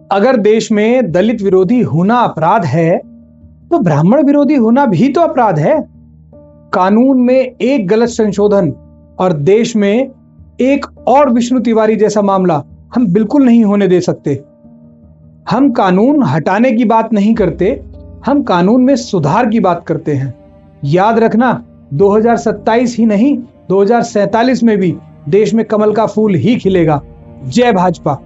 अगर देश में दलित विरोधी होना अपराध है, तो ब्राह्मण विरोधी होना भी तो अपराध है। कानून में एक गलत संशोधन और देश में एक और विष्णु तिवारी जैसा मामला हम बिल्कुल नहीं होने दे सकते। हम कानून हटाने की बात नहीं करते, हम कानून में सुधार की बात करते हैं। याद रखना, 2027 ही नहीं, 2047 में भी देश में कमल का फूल ही खिलेगा। जय भाजपा।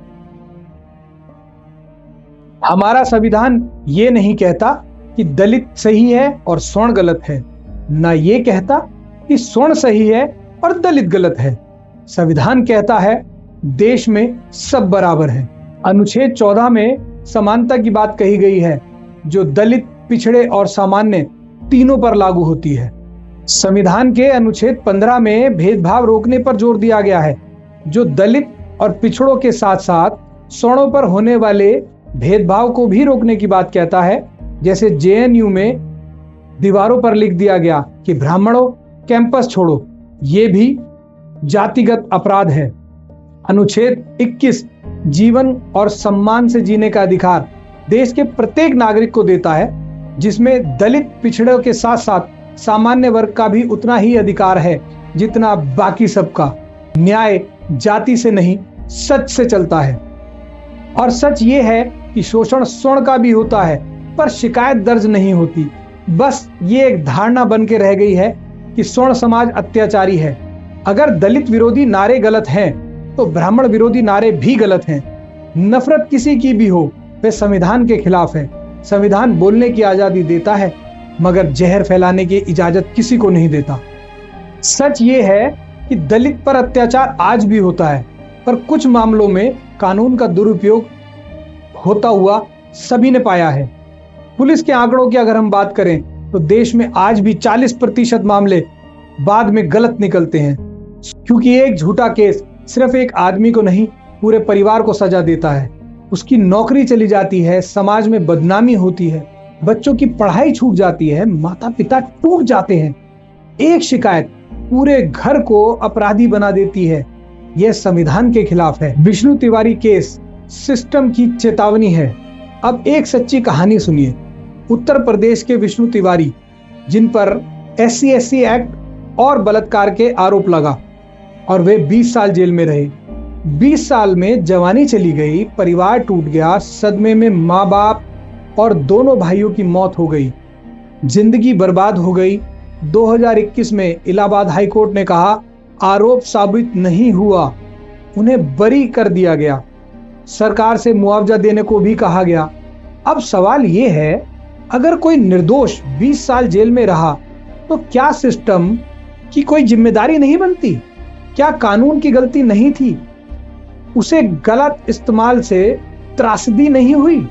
हमारा संविधान ये नहीं कहता कि दलित सही है और स्वर्ण गलत है, ना ये कहता कि स्वर्ण सही है और दलित गलत है। संविधान कहता है देश में सब बराबर है। अनुच्छेद 14 में समानता की बात कही गई है, जो दलित, पिछड़े और सामान्य तीनों पर लागू होती है। संविधान के अनुच्छेद 15 में भेदभाव रोकने पर जोर दिया गया है, जो दलित और पिछड़ों के साथ साथ सवर्णों पर होने वाले भेदभाव को भी रोकने की बात कहता है। जैसे जेएनयू में दीवारों पर लिख दिया गया कि ब्राह्मणों कैंपस छोड़ो, ये भी जातिगत अपराध है। अनुच्छेद 21 जीवन और सम्मान से जीने का अधिकार देश के प्रत्येक नागरिक को देता है, जिसमें दलित, पिछड़ों के साथ साथ सामान्य वर्ग का भी उतना ही अधिकार है जितना बाकी सबका। न्याय जाति से नहीं, सच से चलता है। और सच ये है कि शोषण स्वर्ण का भी होता है, पर शिकायत दर्ज नहीं होती। बस ये एक धारणा बन के रह गई है कि स्वर्ण समाज अत्याचारी है। अगर दलित विरोधी नारे गलत हैं, तो ब्राह्मण विरोधी नारे भी गलत हैं। नफरत किसी की भी हो, वे संविधान के खिलाफ है। संविधान बोलने की आजादी देता है, मगर जहर फैलाने की इजाजत किसी को नहीं देता। सच ये है कि दलित पर अत्याचार आज भी होता है, पर कुछ मामलों में कानून का दुरुपयोग होता हुआ सभी ने पाया है। पुलिस के आंकड़ों की अगर हम बात करें, तो देश में आज भी 40% मामले बाद में गलत निकलते हैं, क्योंकि एक झूठा केस सिर्फ एक आदमी को नहीं, पूरे परिवार को सजा देता है। उसकी नौकरी चली जाती है, समाज में बदनामी होती है, बच्चों की पढ़ाई छूट जाती है, माता पिता टूट जाते हैं। एक शिकायत पूरे घर को अपराधी बना देती है। यह संविधान के खिलाफ है। विष्णु तिवारी केस सिस्टम की चेतावनी है। अब एक सच्ची कहानी सुनिए। उत्तर प्रदेश के विष्णु तिवारी, जिन पर SC/SC एक्ट और बलात्कार के आरोप लगा और वे 20 साल जेल में रहे। 20 साल में जवानी चली गई, परिवार टूट गया, सदमे में माँ बाप और दोनों भाइयों की मौत हो गई, जिंदगी बर्बाद हो गई। 2021 में इलाहाबाद हाईकोर्ट ने कहा आरोप साबित नहीं हुआ, उन्हें बरी कर दिया गया। सरकार से मुआवजा देने को भी कहा गया। अब सवाल यह है, अगर कोई निर्दोष 20 साल जेल में रहा, तो क्या सिस्टम की कोई जिम्मेदारी नहीं बनती? क्या कानून की गलती नहीं थी? उसे गलत इस्तेमाल से त्रासदी नहीं हुई?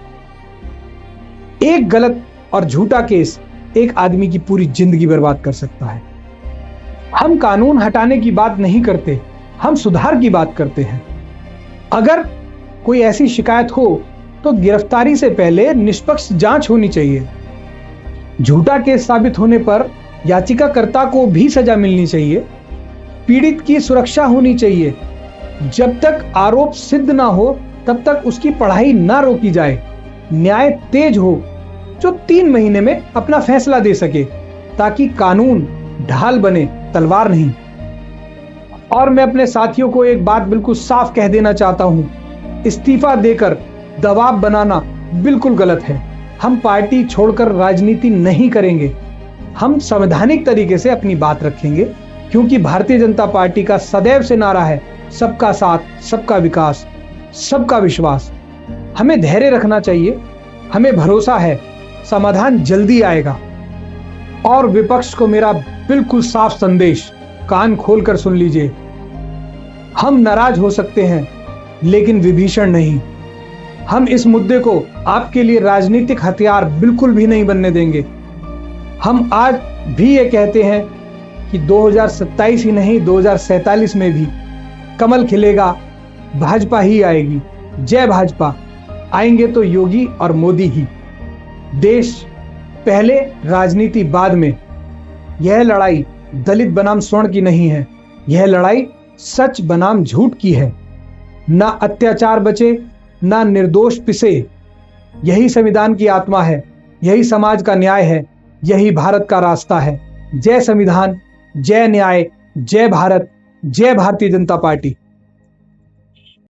एक गलत और झूठा केस एक आदमी की पूरी जिंदगी बर्बाद कर सकता है। हम कानून हटाने की बात नहीं करते, हम सुधार की बात करते हैं। अगर कोई ऐसी शिकायत हो, तो गिरफ्तारी से पहले निष्पक्ष जांच होनी चाहिए। झूठा केस साबित होने पर याचिकाकर्ता को भी सजा मिलनी चाहिए। पीड़ित की सुरक्षा होनी चाहिए। जब तक आरोप सिद्ध ना हो, तब तक उसकी पढ़ाई ना रोकी जाए। न्याय तेज हो, जो 3 महीने में अपना फैसला दे सके, ताकि कानून ढाल बने, तलवार नहीं। और मैं अपने साथियों को एक बात बिल्कुल साफ कह देना चाहता हूं, इस्तीफा देकर दबाव बनाना बिल्कुल गलत है। हम पार्टी छोड़कर राजनीति नहीं करेंगे। हम संवैधानिक तरीके से अपनी बात रखेंगे, क्योंकि भारतीय जनता पार्टी का सदैव से नारा है सबका साथ, सबका विकास, सबका विश्वास। हमें धैर्य रखना चाहिए। हमें भरोसा है समाधान जल्दी आएगा। और विपक्ष को मेरा बिल्कुल साफ संदेश, कान खोलकर सुन लीजिए। हम नाराज हो सकते हैं, लेकिन विभीषण नहीं। हम इस मुद्दे को आपके लिए राजनीतिक हथियार बिल्कुल भी नहीं बनने देंगे। हम आज भी ये कहते हैं कि 2027 ही नहीं, 2047 में भी कमल खिलेगा, भाजपा ही आएगी। जय भाजपा। आएंगे तो योगी और मोदी ही। देश पहले, राजनीति बाद में। यह लड़ाई दलित बनाम स्वर्ण की नहीं है, यह लड़ाई सच बनाम झूठ की है। ना अत्याचार बचे, ना निर्दोष पिसे। यही संविधान की आत्मा है, यही समाज का न्याय है, यही भारत का रास्ता है। जय संविधान, जय न्याय, जय भारत, जय भारतीय जनता पार्टी।